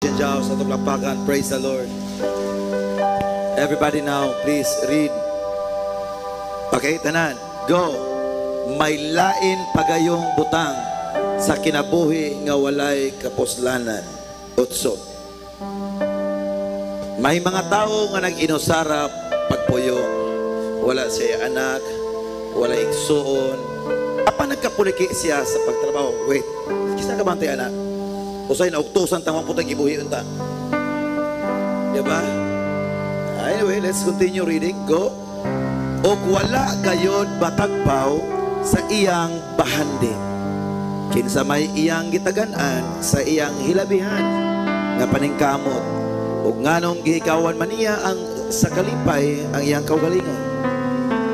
Sa Tuglapakan, praise the Lord. Everybody now, please read. Okay, tanan. Go. May lain pagayong butang sa kinabuhi nga walay kapuslanan. Utso. May mga tao nga nag-inusara pagpuyo. Wala siya anak, wala igsuon. Apa nagkapuliki siya sa pagtrabaho? Wait, kisa ka bantay anak? Usay na uktusan tamang putang ibuhi unta. Diba? Anyway, let's continue reading. Go. Og wala gayod batagpaw sa iyang bahandi. Kinsa may iyang gitagan-an sa iyang hilabihan nga paningkamot. Ug nganong gihikawan man niya ang sa kalipay ang iyang kaugalingon.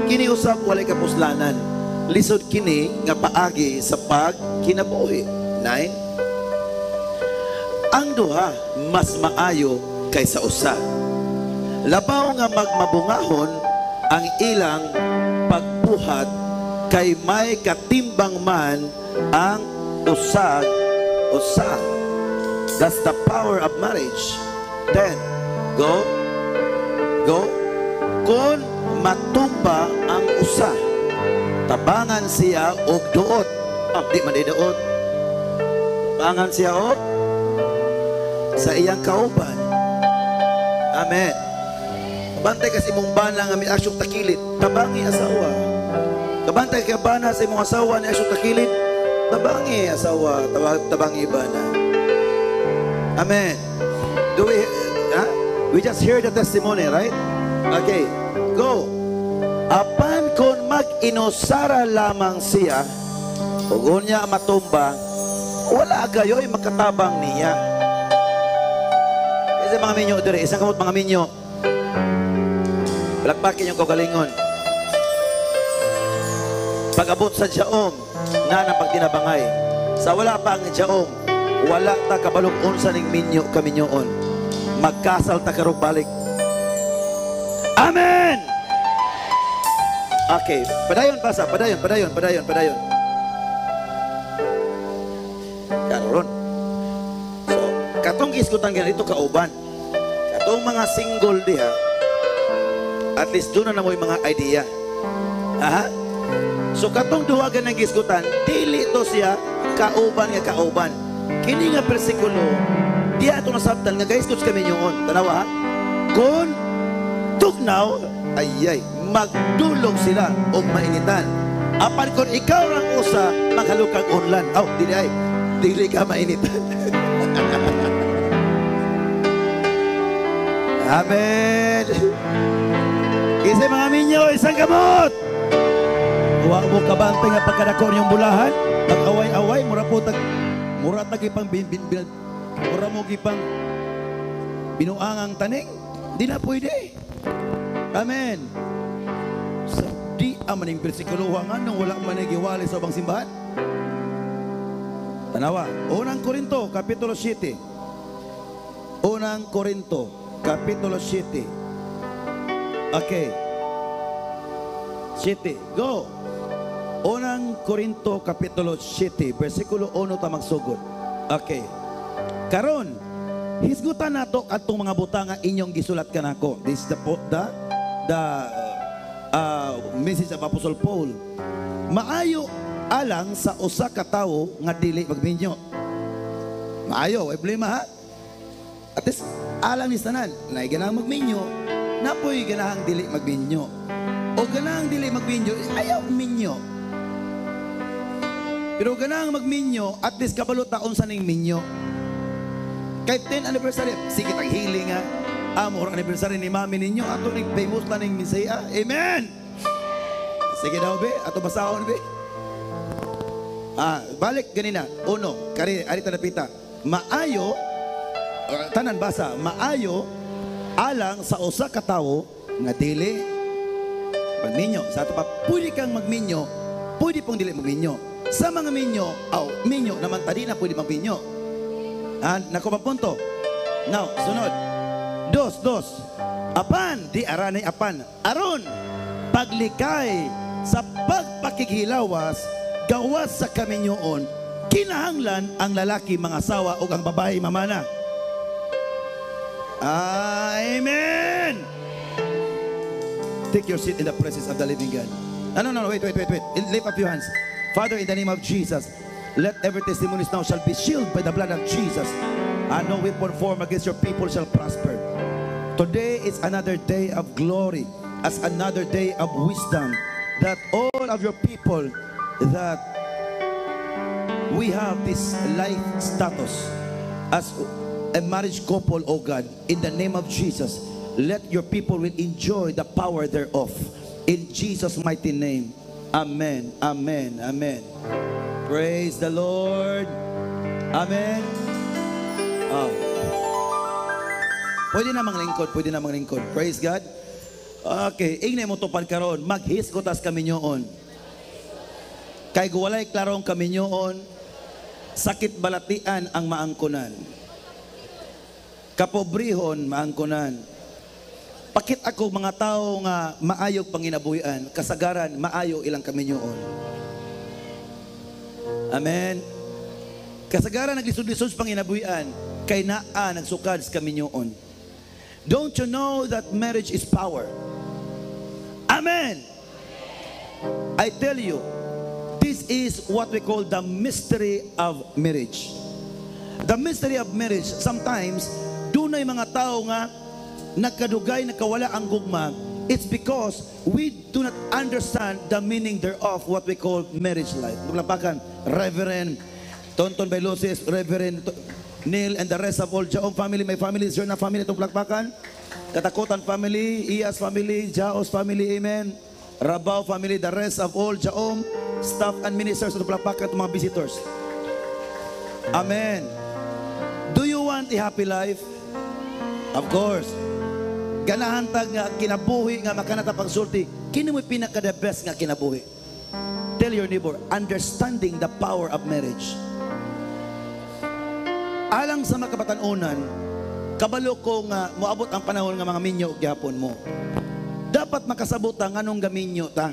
Kini usab walay kapuslanan. Lisod kini nga paagi sa pagkinabuhi. 9. Ang duha mas maayo kaysa usa. Labaw nga magmabungahon ang ilang pagbuhat kay may katimbang man ang usag-usa. That's the power of marriage. Then, go. Kung matumba ang usa, tabangan siya og duot. Di man iduot. Tabangan siya og sa iyang kauban. Amen. Kabantay kasi mong bana nga may asyong takilit, tabangi asawa. Kabantay kay bana sa imong asawa ni asyong takilit, tabangi asawa, tabangi bana. Amen. We just hear the testimony, right? Okay, go. Apan kung mag-inusara lamang siya, ug unya matumba, wala gayoy makatabang niya. Isa mga minyo dire, isang kamot mga minyo. Balakpakin yung kagalingon. Pag-abot sa Jaom, na ng pagtinabangay. Sa wala pa ang Jaom, wala ta kabalog unsa ning minyo kaminyoon. Magkasal ta karog balik. Amen! Okay, padayon basa, padayon. Karon. So, katong iskutan ganito kauban. Katong mga single diha, at least doon na mo yung mga idea. Aha. So katong duwagan ng giskutan, dili to siya kauban. Kini nga bersikulo, diya ito nasabtan nga guys, kuts kami yun. Tanawa ha? Kung tugnaw, ayay, magdulog sila o mainitan. Apan kung ikaw lang usa, maghalukang unlan. Dili ka mainitan. Amen. Isa mga minyo, isang gamot. Huwag mo kabantay nga pagkadakor yung bulahan. Pag-away-away, mura tagipang mura mo gipang binuangang taning. Di na pwede. Amen. So, di amaning bersikulo nga nung wala manigiwali sa bang simbahan. Tanawa, Unang Korinto, Kapitulo 7. Unang Korinto, Kapitulo 7. Okay. 7. Go. Unang Korinto, Kapitulo 7. Versikulo 1 ta magsugod. Okay. Karon, hisgutan nato atong mga butang nga inyong gisulat kanako. This is the message of Apostle Paul. Maayo alang sa usa ka tawo nga dili magminyo. Maayo, way problema ha? At least alang ni tanan, na ganang magminyo, napoy ganahang dili magminyo. O ganahang dili magminyo, ayaw minyo. Pero ganahang magminyo, at least kabalo taon sa ning minyo. Kahit 10th anniversary, sige taghiling nga. Amor anniversary ni mami ninyo, ato ning famous na ning misaya. Amen! Sige daw be, ato basahon be. Balik ganina. Uno, arita napita. Maayo, tanan basa, maayo alang sa usa ka tawo nga dili magminyo. Sa ato pa, pwede kang magminyo, pwede pong dili magminyo. Sa mga minyo, minyo naman tadi na pwede magminyo. Nakuha punto. Now, sunod. Dos. Apan, di aranay apan. Aron, paglikay sa pagpakighilawas, gawas sa kaminyoon, kinahanglan ang lalaki mga asawa o ang babae mamana. Amen. Take your seat in the presence of the living God. No, wait. Lift up your hands. Father, in the name of Jesus, let every testimony now shall be shielded by the blood of Jesus. And no weapon formed against your people shall prosper. Today is another day of glory, as another day of wisdom, that all of your people that we have this life status as a marriage couple, oh God, in the name of Jesus, let your people will enjoy the power thereof. In Jesus' mighty name. Amen. Amen. Amen. Praise the Lord. Amen. Oh. Pwede namang lingkod. Praise God. Okay, ingay mo tupad karon, maghisgotas kami nyoon. Kay guwalay klarong kami nyoon, sakit balatian ang maangkunan. Kapobrihon maangkunan. Pakit ako mga tao nga maayog panginabuhian, kasagaran maayo ilang kami nyoon. Amen. Kasagaran naglisod-lisod panginabuhian, kay naa nagsukad kami nyoon. Don't you know that marriage is power? Amen. I tell you, this is what we call the mystery of marriage. The mystery of marriage, sometimes, doon ay mga tao nga nagkadugay, nakawala ang gugma. It's because we do not understand the meaning thereof, what we call marriage life. Maglapakan, Reverend Tonton Bailosis, Reverend Neil, and the rest of all Jaom family, my family, Zerna family, itong plakpakan, Katakutan family, Iyas family, Jaos family, amen, Rabao family, the rest of all Jaom, staff and ministers, itong plakpakan, itong mga visitors. Amen. Do you want a happy life? Of course. Ganahantag nga kinabuhi nga makanata pagsulti, kini mo pinaka-the best nga kinabuhi. Tell your neighbor, understanding the power of marriage. Alang sa mga kabatanunan, kabalo ko nga moabot ang panahon nga mga minyo gyapon mo. Dapat makasabot ang anong gaminyo ta.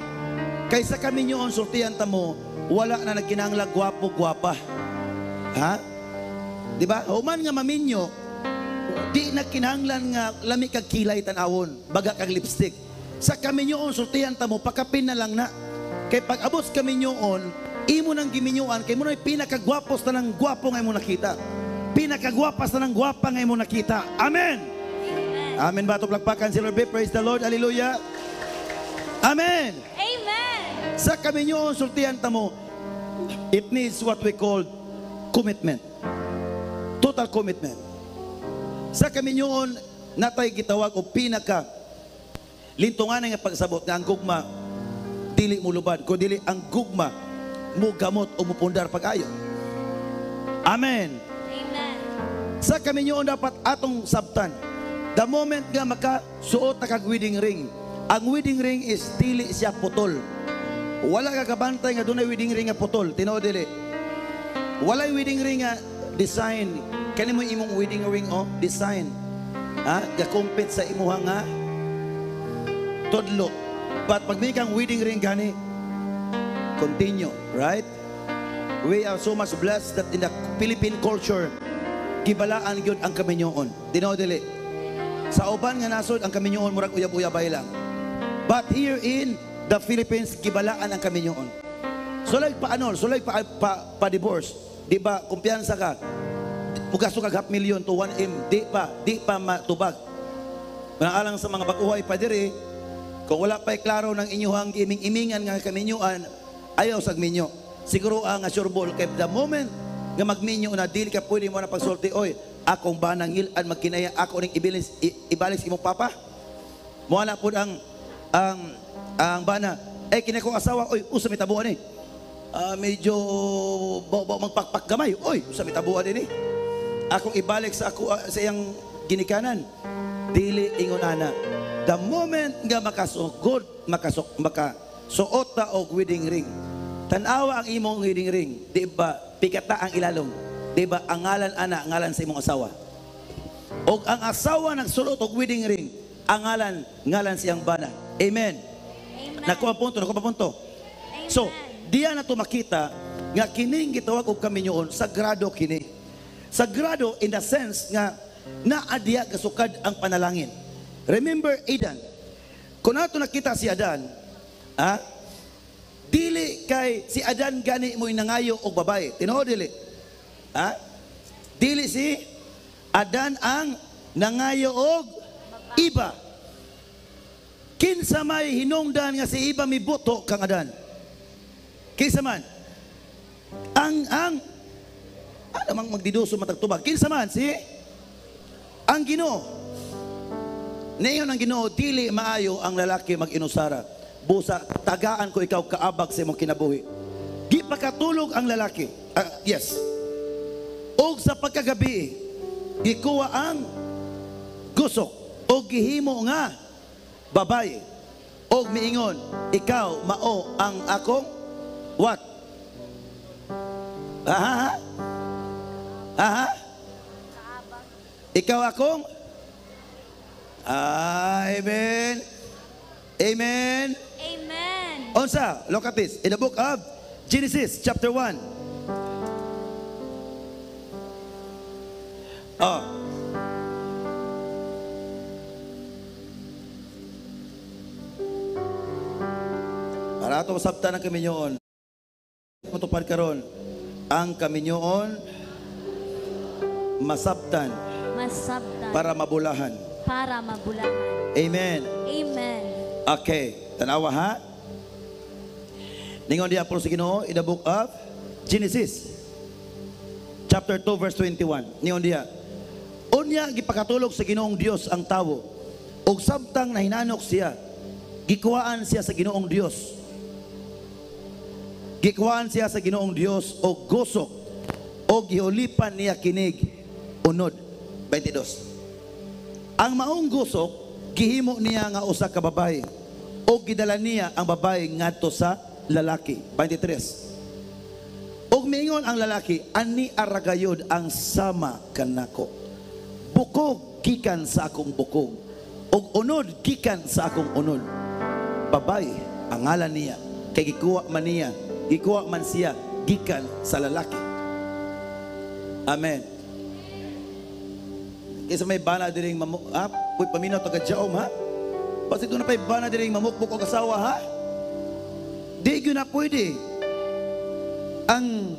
Kaysa kaminyo on sultihan ta mo, wala na nagkinahanglan gwapo-gwapa. Ha? Di ba? Human nga maminyo, di na kinahanglan nga lami kag kilay tanawon, baga kag lipstick. Sa kaminyo on sultihan ta mo, pakapin na lang na. Kay pag abot kaminyo on, imo nang giminyuan, kay mo na pinakagwapos na ng gwapo nga imo nakita. Pinakagwapas na ng gwapa nga imo nakita. Amen. Amen ba ito plakpakan si Lord? Praise the Lord. Hallelujah. Amen. Amen. Sa kaminyo sultihan ta mo, it needs what we call commitment. Total commitment. Sa kaminyoon natay gitawag o pinaka lintungan nga pagsabot nga ang gugma dili mo lubad, ko dili ang gugma mo gamot o mupundar pag-ayo. Amen. Amen. Sa kaminyoon dapat atong sabtan, the moment nga makasuot na kag wedding ring, ang wedding ring is dili siya putol. Wala ka kabantay nga dunay wedding ring nga putol, tinuod dili. Walay wedding ring nga design. Kani mo imong wedding ring o design. Ha? Gakumpit sa imuha nga todlo. But pag may kang wedding ring gani, continue, right? We are so much blessed that in the Philippine culture, gibalaan gyud ang kaminyoon. Tinuod dili. Sa uban nga nasod ang kaminyoon murag uyab-uyabay lang. But here in the Philippines, gibalaan ang kaminyoon. Sulay pa ano, sulay pa divorce. Di ba, kumpiyansa ka, pugasto ka 500,000 to 1M, di pa matubag. Manaalang sa mga baguhay pa diri, kung wala pa'y klaro ng inyuhang iming-imingan nga kaminyuan, ayaw sa minyo. Siguro ang sureball, kay the moment nga magminyo na, dili ka pwede mo na pagsulti, oy, akong banang hilan, magkinaya, ako ning ibalis imong papa. Muna po ang bana, kina kong asawa, oy, usa may tabuan eh. Medyo magpakpak gamay. Oy, sa mitabuan din eh. Akong ibalik sa ako sa iyang ginikanan. Dili ingon ana. The moment nga makasuot ta og wedding ring. Tan-awa ang imong wedding ring, di ba? Pikata ang ilalom. Di ba? Ang ngalan ana, ngalan sa imong asawa. Og ang asawa nagsulot og wedding ring, ang ngalan siyang bana. Amen. Amen. Nakuha punto. Amen. So, diyan na to makita nga kining gitawag og kaminyoon, sagrado kini. Sagrado in the sense nga na adya kasukad ang panalangin. Remember Adan. Kung nato nakita si Adan, dili kay si Adan gani mo nangayo og babae. Tinuod dili. Dili si Adan ang nangayo og iba. Kinsa may hinungdan nga si iba mibuto kang Adan. Kinsa man? Ano mang magdiduso matagtubag. Kinsa man si ang Ginoo. Niyon ang Ginoo dili maayo ang lalaki mag-inusara. Busa tagaan ko ikaw kaabag sa imong kinabuhi. Di pakatulog ang lalaki. Yes. Og sa pagkagabi gikuha ang gusok og gihimo nga babae og miingon ikaw mao ang akong what? Ikaw akong Amen. Amen. Amen. Unsa, look at this. In the book of Genesis chapter 1. Para ito masabtan ang kaminyoon. Matupad karon ang kaminyoon masabtan Masabtan. para mabulahan. Para mabulahan. Amen. Amen. Okay, tanawa ha. Ningon di apol sa Ginoo in the book of Genesis chapter 2 verse 21. Ningon diha. Unya gipakatulog sa Ginoong Dios ang tawo ug samtang nahinanok siya gikuhaan siya sa Ginoong Dios. Gikuhaan siya sa Ginoong Dios og gusok og giulipan niya kinig unod 22. Ang maong gusok gihimo niya nga usa ka babae o gidala niya ang babae ngadto sa lalaki 23. Og miingon ang lalaki ani aragayod ang sama kanako, bukog gikan sa akong bukog og unod gikan sa akong unod. Babae ang ngalan niya kay gikuha man siya gikan sa lalaki. Amen. Kaysa may bana diring puy paminaw taga Jaom ha. Basta doon na pa'y bana diring mamukbuk o kasawa ha. Di yun na pwede. Ang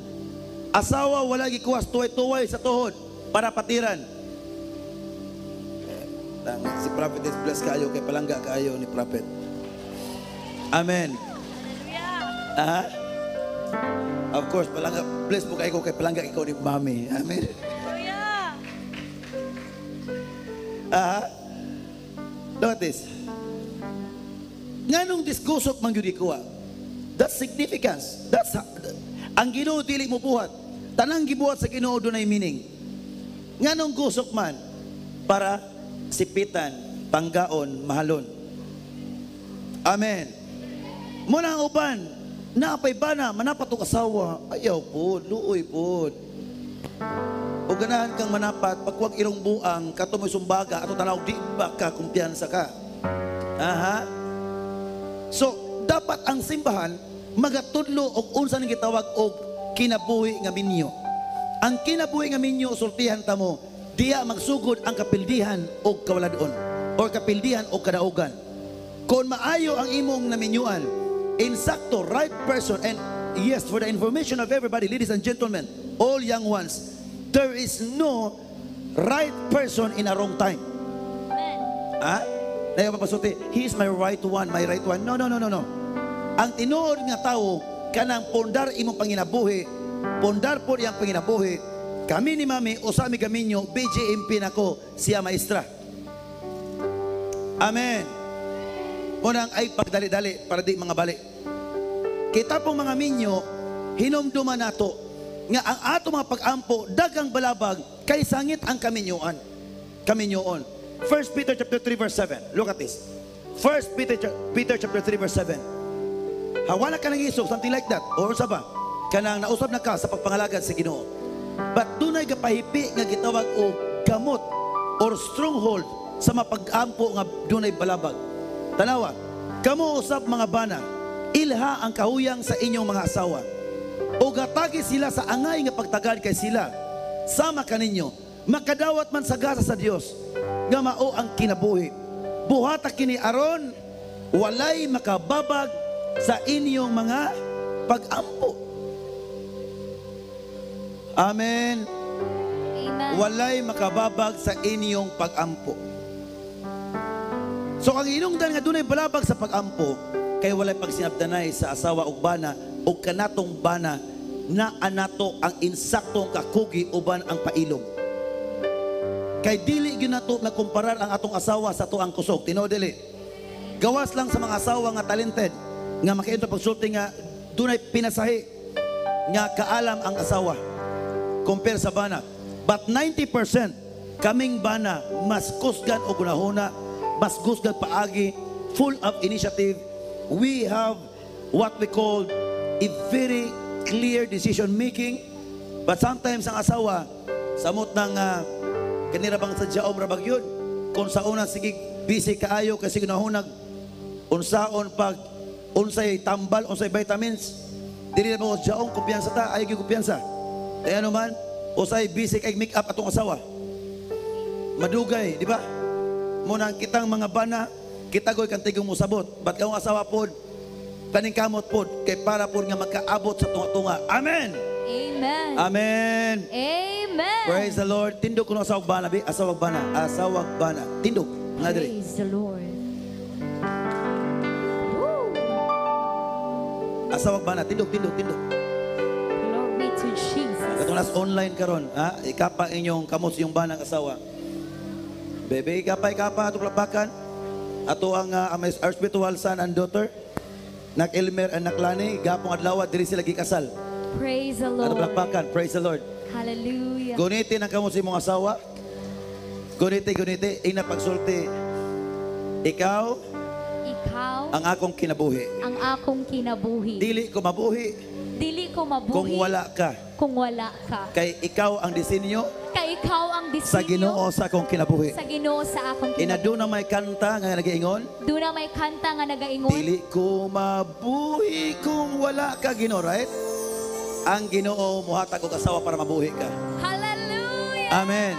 asawa wala gikuwas tuway-tuway sa tuhod para patiran. Si Prophet is blessed kayo kay palangga kayo ni Prophet. Amen. Of course, palangga bless mo kayo kay palangga ikaw ni Mami. Amen. Look at this. Nganong diskusok man gyud ikuha? That's significance. That's ang Ginoo dili mo buhat. Tanang gibuhat sa Ginoo dunay meaning. Nganong gusok man para sipitan, panggaon, mahalon. Amen. Muna ang uban, napay bana, manapat og asawa, ayaw po, luoy po. O ganahan kang manapat, pagwag irong buang, katumoy sumbaga, ato tanaw, di ba ka, kumpiyansa ka. So, dapat ang simbahan, magatudlo og unsa ning gitawag og kinabuhi nga minyo. Ang kinabuhi nga minyo, sultihan ta mo, diya magsugod ang kapildihan o kawaladon, o kapildihan o kadaugan. Kung maayo ang imong naminyuan, insakto, right person, and yes, for the information of everybody, ladies and gentlemen, all young ones, there is no right person in a wrong time. Amen. Nayo papasuti, he is my right one, my right one. No. Ang tinuod nga tao, kanang pondar imong panginabuhi, pondar po iyang panginabuhi, kami ni Mami, o sa aming gaminyo, BJMP nako, siya maestra. Amen. Unang ay pagdali-dali, para di mga bali. Kita pong mga minyo, hinumduman nato, nga ang ato mga pag-ampo dagang balabag kay sangit ang kaminyoon. 1 Peter chapter 3 verse 7. Look at this. 1 Peter chapter 3 verse 7. Hawala ka ng isog, something like that. Or sa ba? Kanang nausap na ka sa pagpangalagad sa Ginoo. But dunay gapahipi nga gitawag og gamot or stronghold sa mapag-ampo nga dunay balabag. Tanawa, kamo usab mga bana, ilha ang kahuyang sa inyong mga asawa. O gatagi sila sa angay nga pagtagad kay sila. Sama kaninyo, makadawat man sa gasa sa Dios nga mao ang kinabuhi. Buhata kini aron walay makababag sa inyong mga pag-ampo. Amen. Amen. Walay makababag sa inyong pag-ampo. So ang hinungdan nga dunay balabag sa pag-ampo kay walay pagsinabdanay sa asawa ug bana ug kanatong bana na anato ang insaktong kakugi uban ang pailog. Kay dili gyud nato nagkumparar ang atong asawa sa tuang kusog. Tinuod dili. Gawas lang sa mga asawa nga talented nga makainto pagsulti nga dunay pinasahi nga kaalam ang asawa compare sa bana. But 90% kaming bana mas kusgan og gunahuna, mas kusgan paagi, full of initiative. We have what we call a very clear decision making. But sometimes ang asawa samot ng kanira bang sadyaom rabag yun kung sa una sige busy kaayo kasi gunahunag unsaon pag unsay tambal, unsay vitamins, dili na mo jaong kumpiyansa ta, ayaw yung kumpiyansa. Kaya naman, usay busy kay make up atong asawa. Madugay, di ba? Muna kitang mga bana, kita go'y kantigong mo sabot. Ba't kang asawa po, kaning kamot po, kay para po nga magkaabot sa tunga-tunga. Amen! Amen. Amen! Amen. Praise the Lord. Tindog ko ng asawag bana, bi? Asawag bana. Asawag bana. Tindog. Nga diri. Praise the Lord. Woo. Asawag bana. Tindog, tindog, tindog. Glory to Jesus. Katong nas online karon, ha? Ikapa inyong kamot yung banang asawa. Bebe, ikapa ato plapakan. Ato ang our spiritual son and daughter. Nak Elmer and Naklani, gapong adlaw diri sila gikasal. Praise the Ato Lord. plapakan. Praise the Lord. Hallelujah. Gunitin ang kamot sa imong asawa. Guniti, ina pagsulti. Ikaw Ikaw ang akong kinabuhi. ang akong kinabuhi. Dili ko mabuhi Dili ko mabuhi kung wala ka. kung wala ka. Kay ikaw ang disenyo Kay ikaw ang disenyo sa Ginoo sa akong kinabuhi. sa Ginoo sa akong kinabuhi. Inaduna may kanta nga nagiingon, Doon na may kanta nga nagaingon. dili ko mabuhi kung wala ka, Ginoo, right? Ang Ginoo muhatag og asawa para mabuhi ka. Hallelujah. Amen.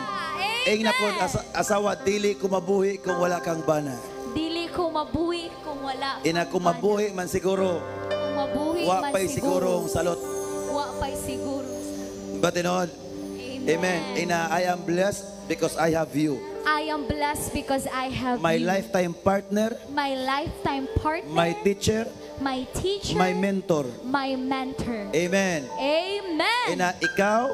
Ing na po asawa, dili ko mabuhi kung wala kang bana. Dili ko mabuhi kung wala. Ina kung mabuhi man siguro, Kung mabuhi wa man pa'y sigurong salot. Wa pa'y siguro. But tinod, amen. Ina, I am blessed because I have you. I am blessed because I have My you. lifetime partner, My lifetime partner. my teacher, my teacher. my mentor. My mentor. Amen. Amen. Ina, ikaw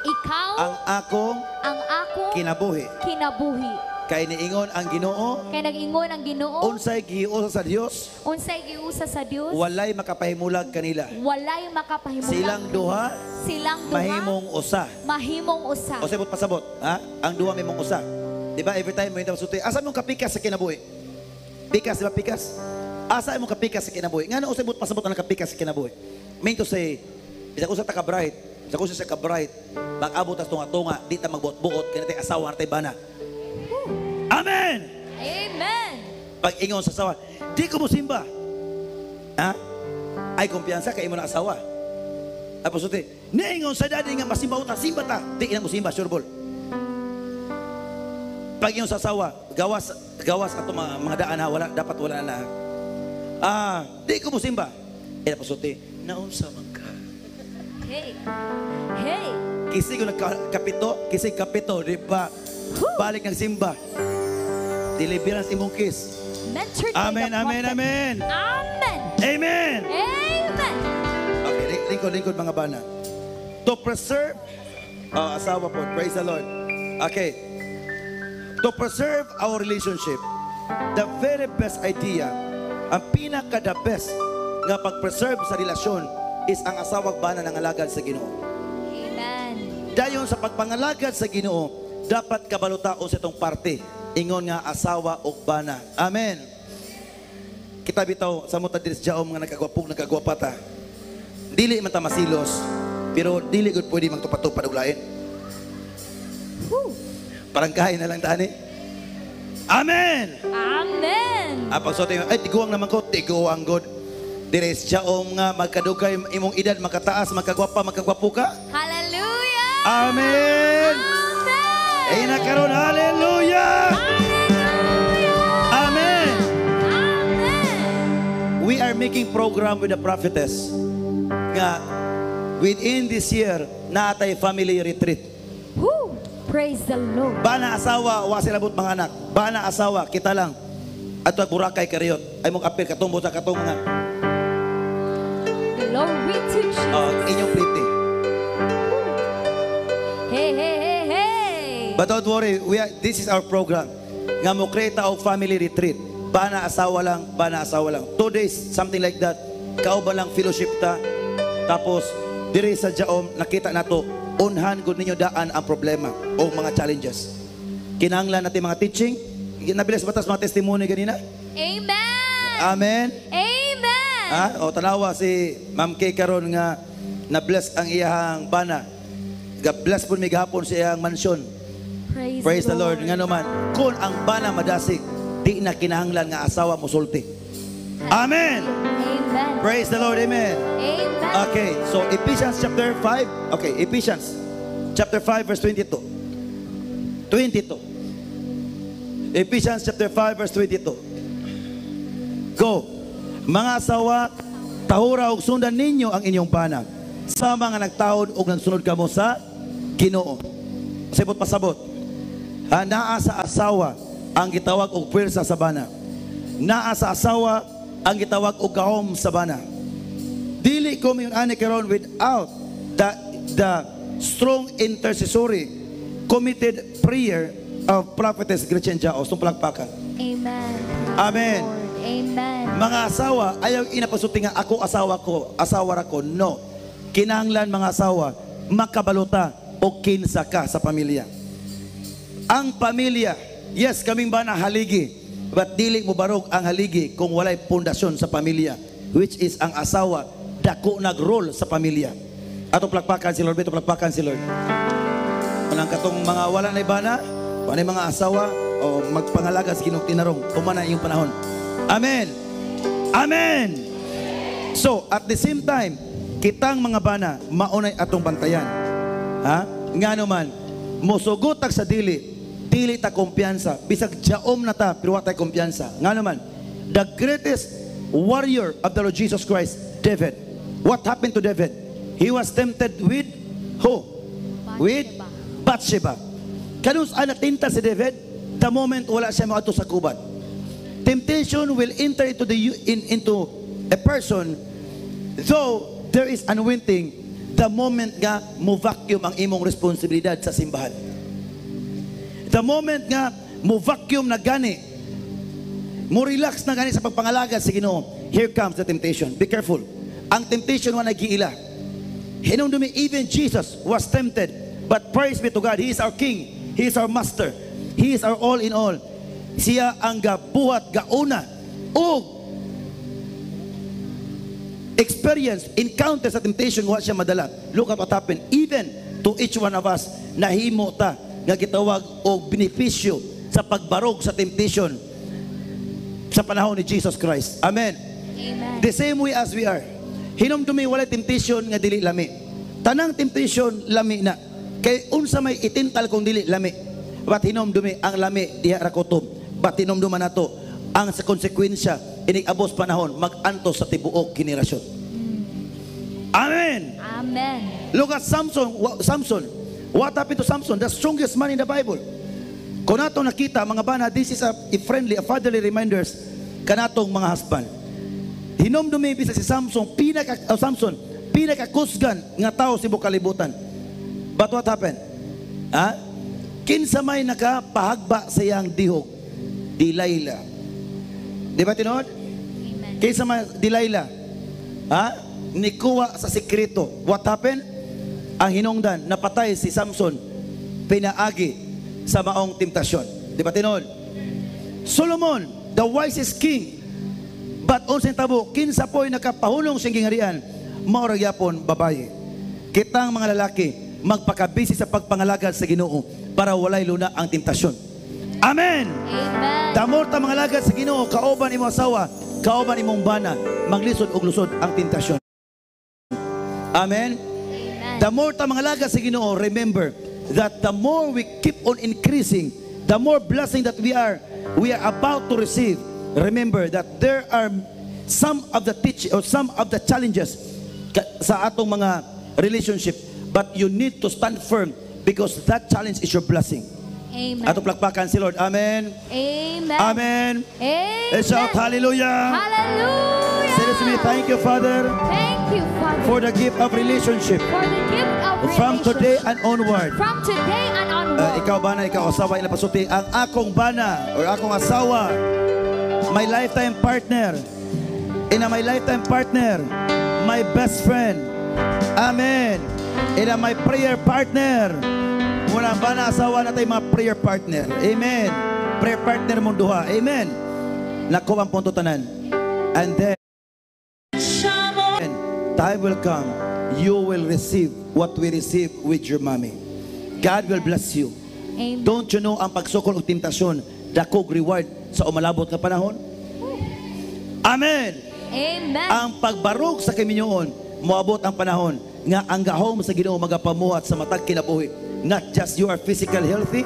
Ikaw ang akong ang akong kinabuhi. kinabuhi. Kay niingon ang Ginoo, Kaya nag-ingon ang Ginoo. unsay giusa sa Dios, Unsay giusa sa Dios. walay makapahimulag kanila. Walay makapahimulang. Silang duha, Silang duha. mahimong usa. Mahimong usa. O sabot pasabot, ha? Ang duha may mong usa. Di ba? Every time mo hindi masuti, asa mong kapikas sa kinabuhi? Pikas, di ba pikas? Asa mong kapikas sa kinabuhi? Nga na usabot pasabot ang kapikas sa kinabuhi? Mean to say, bisa ko sa taka-bright, bisa ko sa ka-bright, mag-abot as tunga-tunga, di ta magbuot-buot, kaya natin asawa natin bana. Amen! Amen. Pag ingon sa asawa, di ko mo simba. Ha? Ay kumpiyansa kay imo na asawa. Tapos uti, niingon sa daddy nga masimba ta, simba ta. Di ina mo simba, sure ball. Pag ingon sa asawa, gawas ato mga daan ha, dapat wala na. Di ko mo simba. Tapos uti, naunsa man ka. Hey. Hey. Kisig ko nagkapito, kisig kapito, di ba? Balik ng simba. Deliverance imong kiss. Mentored Amen, by the amen, prophet. amen. Amen. Amen. Amen. Okay, lingkod mga bana. To preserve, asawa po, praise the Lord. Okay. To preserve our relationship, the very best idea, ang pinaka-the best nga pag-preserve sa relasyon is ang asawag bana ng alagad sa Ginoo. Amen. Dayon sa pagpangalagad sa Ginoo, dapat kabalutaon sa itong parte. Ingon nga asawa o bana. Amen. Kita bitaw sa muta diri sa jaom nga nagkagwapog nagkagwapata. Dili man ta masilos, pero dili gud pwede magtupad-tupad og lain. Woo. Parang kain na lang tani. Amen. Amen. Pag sote ay tiguang naman ko, tiguang god. Diri sa jaom nga magkadugay imong edad, makataas, magkagwapa, magkagwapo ka. Hallelujah. Amen. Amen. Ina karon, hallelujah! Amen! Amen. We are making program with the prophetess nga within this year natay family retreat. Woo! Praise the Lord. Bana asawa, wa sila mga anak. Bana asawa, kita lang. At Boracay Kariot. Ay mong apil katumbo sa katong mga Glory to Jesus. inyong pretty. Hey, hey, hey, hey. But don't worry, this is our program. Nga mo create og family retreat. Bana asawa lang. 2 days, something like that. Kauba lang fellowship ta. Tapos, diri sa Jaom, nakita nato, unhan gud ninyo daan ang problema o mga challenges. Kinahanglan natin mga teaching. Nabilis batas mga testimony ganina. Amen. Amen. Amen. O tanawa si Ma'am Kay karon nga na-bless ang iyahang bana. Ga-bless po mi gahapon sa iyang mansyon. Praise the Lord. Nga naman, kung ang bana madasig, di na kinahanglan nga asawa mo sulti. Amen. Amen. Praise the Lord. Amen. Amen. Okay, so Ephesians chapter 5. Okay, Ephesians chapter 5 verse 22. 22. Ephesians chapter 5 verse 22. Go. Mga asawa, tahura og sundan ninyo ang inyong bana sa mga nagtaon og nagsunod kamo sa Ginoo. Sabot pasabot. Naa sa asawa ang gitawag og pwersa sa bana. Naa sa asawa ang gitawag og gahom sa bana. Dili ko mayon ani karon without the strong intercessory committed prayer of prophetess Gretchen Jao. Sumpalakpakan. Amen. Amen. Lord. Amen. Mga asawa, ayaw inapasuti nga ako asawa ra ko. No. Kinahanglan mga asawa, makabaluta o kinsa ka sa pamilya. Ang pamilya, yes, kaming ba na haligi, but dili mo barog ang haligi kung walay pundasyon sa pamilya, which is ang asawa, dako nag-role sa pamilya. Ato plakpakan si Lord, beto plakpakan si Lord. Walang katong mga wala na ibana, wala na mga asawa, o magpangalaga sa Ginoong tinarong, kumana yung panahon. Amen. Amen. So, at the same time, kitang mga bana, maunay atong bantayan. Ha? Nga naman, musugotag sa dili ta kumpiyansa. Bisag jaom na ta, pero watay kumpiyansa. Nga naman, the greatest warrior of the Lord Jesus Christ, David. What happened to David? He was tempted with who? With Bathsheba. Kanus anak tinta si David, the moment wala siya mga sa kuban. Temptation will enter into a person, though there is unwitting, the moment nga mo vacuum ang imong responsibilidad sa simbahan. The moment nga mo vacuum na gani, mo relax na gani sa pagpangalaga sa Ginoo, here comes the temptation. Be careful. Ang temptation wa nagiila. Hinumdumi, even Jesus was tempted, but praise be to God, He is our King, He is our Master, He is our all in all. Siya ang gabuhat, gauna, o experience, encounter sa temptation, wa siya madala. Look at what happened. Even to each one of us, nahimo ta, nga gitawag o benepisyo sa pagbarog sa temptation sa panahon ni Jesus Christ. Amen. Amen. The same way as we are. Hinumdumi wala temptation nga dili lami. Tanang temptation lami na. Kay unsa may itintal kung dili lami. But hinumdumi ang lami diha ra kutob. But hinumduman nato ang sa konsekwensya inig-abos panahon mag-antos sa tibuok henerasyon. Amen. Amen. Look at Samson. What happened to Samson? The strongest man in the Bible. Kung nato nakita mga bana, this is a fatherly reminders kanatong mga husband. Hinumdumi bisa si Samson pinakakusgan nga tao sa buong kalibutan. But what happened? Kinsa may nakapahagba sa iyang dihog? Delilah. Di ba tinod? Amen. Kinsa may Delilah? Nikuha sa sikreto. What happened? Ang hinungdan, napatay si Samson, pinaagi sa maong temptasyon. Di ba tinod? Solomon, the wisest king, but unsay tabo, kinsa po'y nakapahulong siyang gingharian, maurag yapon babae. Kitang mga lalaki, magpakabisi sa pagpangalagad sa Ginoo para walay luna ang temptasyon. Amen. Amen. Damor ta mga lagad sa Ginoo, kauban imong asawa, kauban imong bana, maglisod og lusod ang temptasyon. Amen. Amen. Damor ta mga lagad sa Ginoo, remember, that the more we keep on increasing, the more blessing that we are about to receive. Remember that there are some of the some of the challenges sa atong mga relationship, but you need to stand firm because that challenge is your blessing. Amen. Ato plakpakan si Lord. Amen. Amen. Amen. Amen. Let's shout hallelujah. Hallelujah. Say this to me. Thank you, Father, Thank you, Father, for the gift of relationship for the gift of from today relationship. and onward. From today and onward. Ikaw bana, ikaw asawa, ila pasuti, ang akong bana or akong asawa, my lifetime partner, my lifetime partner, my best friend. Amen. My prayer partner. Muna bana asawa na tayo mga prayer partner. Amen. Prayer partner mong duha. Amen. Nako ang punto tanan. And then time will come, you will receive what we receive with your mommy. God will bless you. Amen. Don't you know ang pagsukol o temptasyon, dakog reward sa umalabot nga panahon? Amen. Amen. Ang pagbarog sa kaminyoon, moabot ang panahon nga ang gahom sa Ginoo magapamuhat sa matag kinabuhi. Not just you are physical healthy,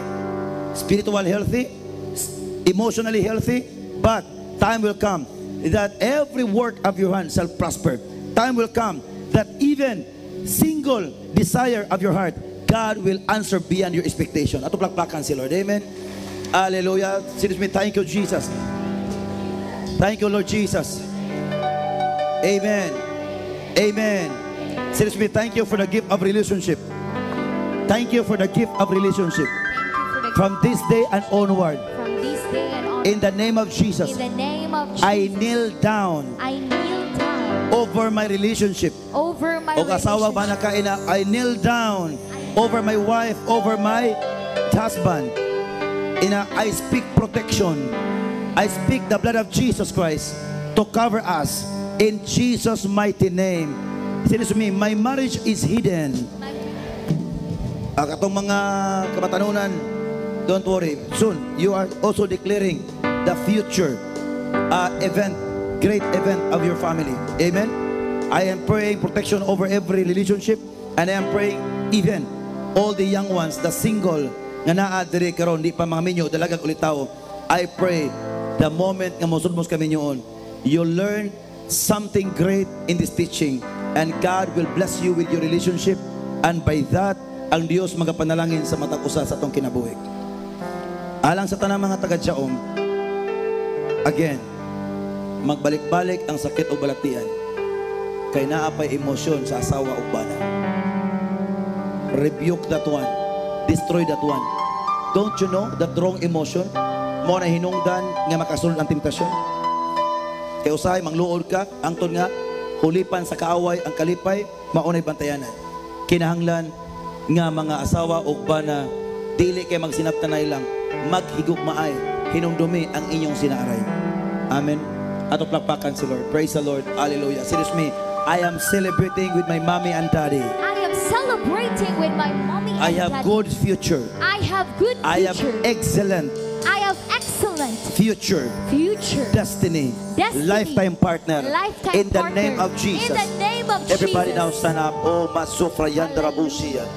spiritual healthy, emotionally healthy, but time will come that every work of your hand shall prosper. Time will come that even single desire of your heart, God will answer beyond your expectation. Ato plakplakan si Lord. Amen. Hallelujah. Seriously, thank you, Jesus. Thank you, Lord Jesus. Amen. Amen. Seriously, thank you for the gift of relationship. Thank you for the gift of relationship. Thank you for the From this day and onward, from this day and on. in the name of Jesus, In the name of Jesus, I kneel down I kneel down over my relationship. over my O asawa ba na kaina, I kneel down over my wife, over my husband. I speak protection. I speak the blood of Jesus Christ to cover us in Jesus' mighty name. Say this to me, my marriage is hidden. Katong mga kabatanunan, don't worry. Soon, you are also declaring the future event, great event of your family. Amen? I am praying protection over every relationship, and I am praying even all the young ones, the single, nga naa diri karon di pa mga minyo, dalagang ulitaw. I pray the moment nga mosudmos kami nyoon, you learn something great in this teaching, and God will bless you with your relationship, and by that, ang Dios magapanalangin sa matag usa sa atong kinabuhi. Alang sa tanang mga taga-Diaom, again, magbalik-balik ang sakit o balatian kay naapay emosyon sa asawa o bana. Rebuke that one. Destroy that one. Don't you know that wrong emotion mo na hinungdan nga makasulod ang temptasyon? Kay usahay mangluod ka, angton nga hulipan sa kaaway ang kalipay, maunay bantayanan. Kinahanglan nga mga asawa o bana, dili kay magsinabtanay lang, maghigugmaay, hinumdumi ang inyong sinaaray. Amen. Ato plakpakan si Lord. Praise the Lord. Hallelujah. Serious me, I am celebrating with my mommy and daddy. I am celebrating with my mommy and I have daddy. good future. I have good future. I have excellent I have excellent future. future. Destiny. Destiny. Lifetime partner. Lifetime in the partner. name of Jesus. In the name of Everybody Jesus. now stand up. Oh, masufra yandra busia.